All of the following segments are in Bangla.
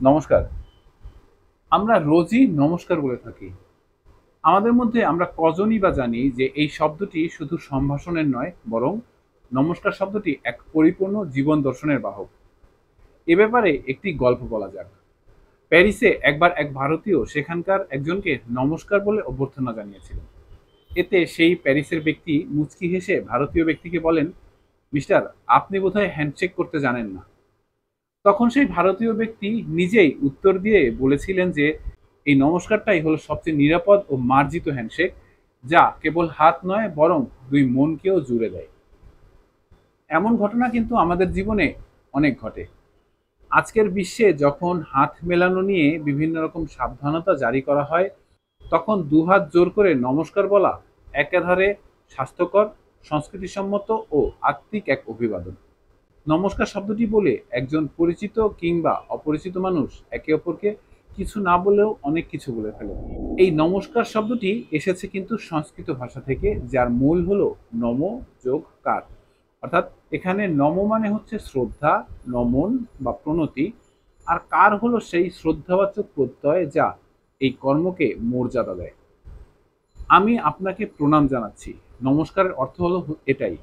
নমস্কার। আমরা রোজই নমস্কার বলে থাকি। আমাদের মধ্যে আমরা কজনই বা জানি যে এই শব্দটি শুধু সম্ভাষণের নয়, বরং নমস্কার শব্দটি এক পরিপূর্ণ জীবন দর্শনের বাহক। এ ব্যাপারে একটি গল্প বলা যাক। প্যারিসে একবার এক ভারতীয় সেখানকার একজনকে নমস্কার বলে অভ্যর্থনা জানিয়েছিলেন। এতে সেই প্যারিসের ব্যক্তি মুচকি হেসে ভারতীয় ব্যক্তিকে বলেন, "মিস্টার, আপনি বোধহয় হ্যান্ডশেক করতে জানেন না।" তখন সেই ভারতীয় ব্যক্তি নিজেই উত্তর দিয়ে বলেছিলেন যে এই নমস্কারটাই হলো সবচেয়ে নিরাপদ ও মার্জিত হ্যান্ডশেক, যা কেবল হাত নয় বরং দুই মনকেও জুড়ে দেয়। এমন ঘটনা কিন্তু আমাদের জীবনে অনেক ঘটে। আজকের বিশ্বে যখন হাত মেলানো নিয়ে বিভিন্ন রকম সাবধানতা জারি করা হয়, তখন দুহাত জোর করে নমস্কার বলা একাধারে স্বাস্থ্যকর, সংস্কৃতিসম্মত ও আত্মিক এক অভিবাদন। নমস্কার শব্দটি বলে একজন পরিচিত কিংবা অপরিচিত মানুষ একে অপরকে কিছু না বলেও অনেক কিছু বলে ফেলে। এই নমস্কার শব্দটি এসেছে কিন্তু সংস্কৃত ভাষা থেকে, যার মূল হলো নম যোগ কার। অর্থাৎ এখানে নম মানে হচ্ছে শ্রদ্ধা, নমন বা প্রণতি, আর কার হলো সেই শ্রদ্ধাবাচক প্রত্যয় যা এই কর্মকে মর্যাদা দেয়। আমি আপনাকে প্রণাম জানাচ্ছি, নমস্কারের অর্থ হলো এটাই।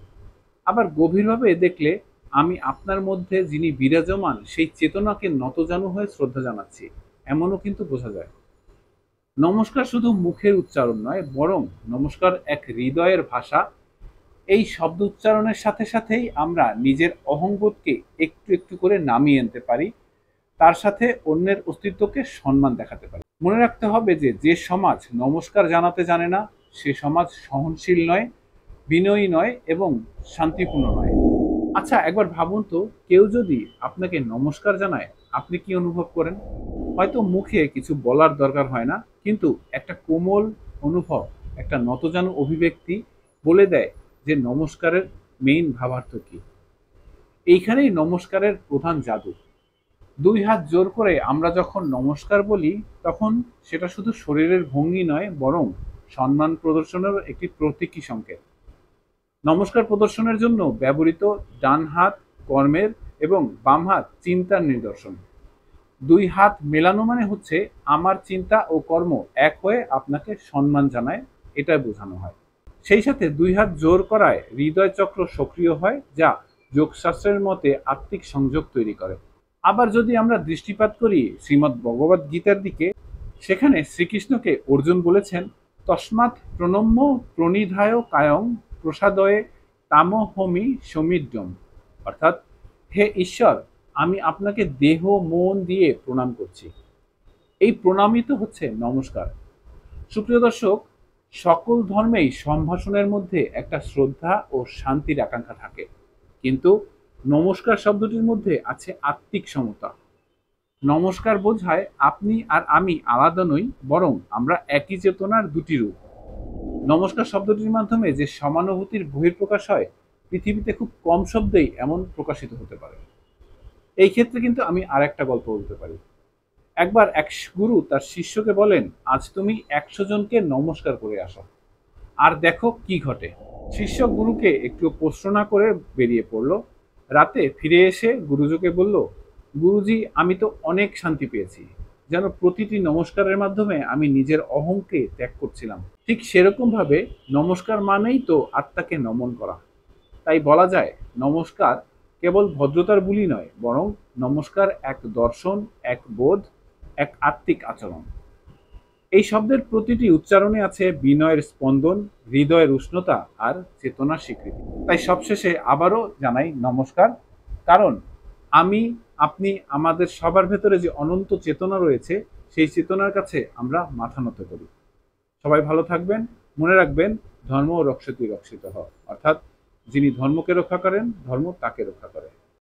আবার গভীরভাবে দেখলে আমি আপনার মধ্যে যিনি বিরাজমান সেই চেতনাকে নতজানু হয়ে শ্রদ্ধা জানাচ্ছি, এমনও কিন্তু বোঝা যায়। নমস্কার শুধু মুখের উচ্চারণ নয়, বরং নমস্কার এক হৃদয়ের ভাষা। এই শব্দ উচ্চারণের সাথে সাথেই আমরা নিজের অহংবোধকে একটু একটু করে নামিয়ে আনতে পারি, তার সাথে অন্যের অস্তিত্বকে সম্মান দেখাতে পারি। মনে রাখতে হবে যে যে সমাজ নমস্কার জানাতে জানে না, সে সমাজ সহনশীল নয়, বিনয়ী নয় এবং শান্তিপূর্ণ নয়। আচ্ছা, একবার ভাবুন তো, কেউ যদি আপনাকে নমস্কার জানায়, আপনি কি অনুভব করেন? হয়তো মুখে কিছু বলার দরকার হয় না, কিন্তু একটা কোমল অনুভব, একটা নতজানু অভিব্যক্তি বলে দেয় যে নমস্কারের মেইন ভাবার্থ কি। এইখানেই নমস্কারের প্রধান জাদু। দুই হাত জোর করে আমরা যখন নমস্কার বলি, তখন সেটা শুধু শরীরের ভঙ্গি নয়, বরং সম্মান প্রদর্শনের একটি প্রতীকী সংকেত। নমস্কার প্রদর্শনের জন্য ব্যবহৃত ডান হাত কর্মের এবং বাম হাত চিন্তার নিদর্শন। দুই হাত মেলানো মানে হচ্ছে আমার চিন্তা ও কর্ম এক হয়ে আপনাকে সম্মান জানায়, এটা বোঝানো হয়। সেই সাথে দুই হাত জোর করায় হৃদয় চক্র সক্রিয় হয়, যা যোগশাস্ত্রের মতে আত্মিক সংযোগ তৈরি করে। আবার যদি আমরা দৃষ্টিপাত করি শ্রীমদ্ ভগবদ গীতার দিকে, সেখানে শ্রীকৃষ্ণকে অর্জুন বলেছেন, তস্মাৎ প্রণম্য প্রণিধায় কায়ং প্রসাদয়ে তামহমি সমিদ্যম। অর্থাৎ, হে ঈশ্বর, আমি আপনাকে দেহ মন দিয়ে প্রণাম করছি। এই প্রণামই তো হচ্ছে নমস্কার। সুপ্রিয় দর্শক, সকল ধর্মেই সম্ভাষণের মধ্যে একটা শ্রদ্ধা ও শান্তির আকাঙ্ক্ষা থাকে, কিন্তু নমস্কার শব্দটির মধ্যে আছে আত্মিক সমতা। নমস্কার বোঝায় আপনি আর আমি আলাদা নই, বরং আমরা একই চেতনার দুটি রূপ। নমস্কার শব্দটির মাধ্যমে যে সমানুভূতির বহিঃপ্রকাশ হয়, পৃথিবীতে খুব কম শব্দেই এমন প্রকাশিত হতে পারে। এই ক্ষেত্রে কিন্তু আমি আর একটা গল্প বলতে পারি। একবার এক গুরু তার শিষ্যকে বলেন, আজ তুমি 100 জনকে নমস্কার করে আসো, আর দেখো কি ঘটে। শিষ্য গুরুকে একটু প্রশ্ন না করে বেরিয়ে পড়ল। রাতে ফিরে এসে গুরুজিকে বলল, গুরুজি, আমি তো অনেক শান্তি পেয়েছি, যেন প্রতিটি নমস্কারের মাধ্যমে আমি নিজের অহংকে ত্যাগ করছিলাম। ঠিক সেরকম ভাবে নমস্কার মানেই তো আত্মাকে নমন করা। তাই বলা যায়, নমস্কার কেবল ভদ্রতার বুলি নয়, বরং নমস্কার এক দর্শন, এক বোধ, এক আত্মিক আচরণ। এই শব্দের প্রতিটি উচ্চারণে আছে বিনয়ের স্পন্দন, হৃদয়ের উষ্ণতা আর চেতনার স্বীকৃতি। তাই সবশেষে আবারও জানাই নমস্কার, কারণ আমি, আপনি, আমাদের সবার ভেতরে যে অনন্ত চেতনা রয়েছে, সেই চেতনার কাছে আমরা মাথা নত করি। সবাই ভালো থাকবেন। মনে রাখবেন, ধর্ম রক্ষতি রক্ষিত হয়, অর্থাৎ যিনি ধর্মকে রক্ষা করেন, ধর্ম তাকে রক্ষা করে।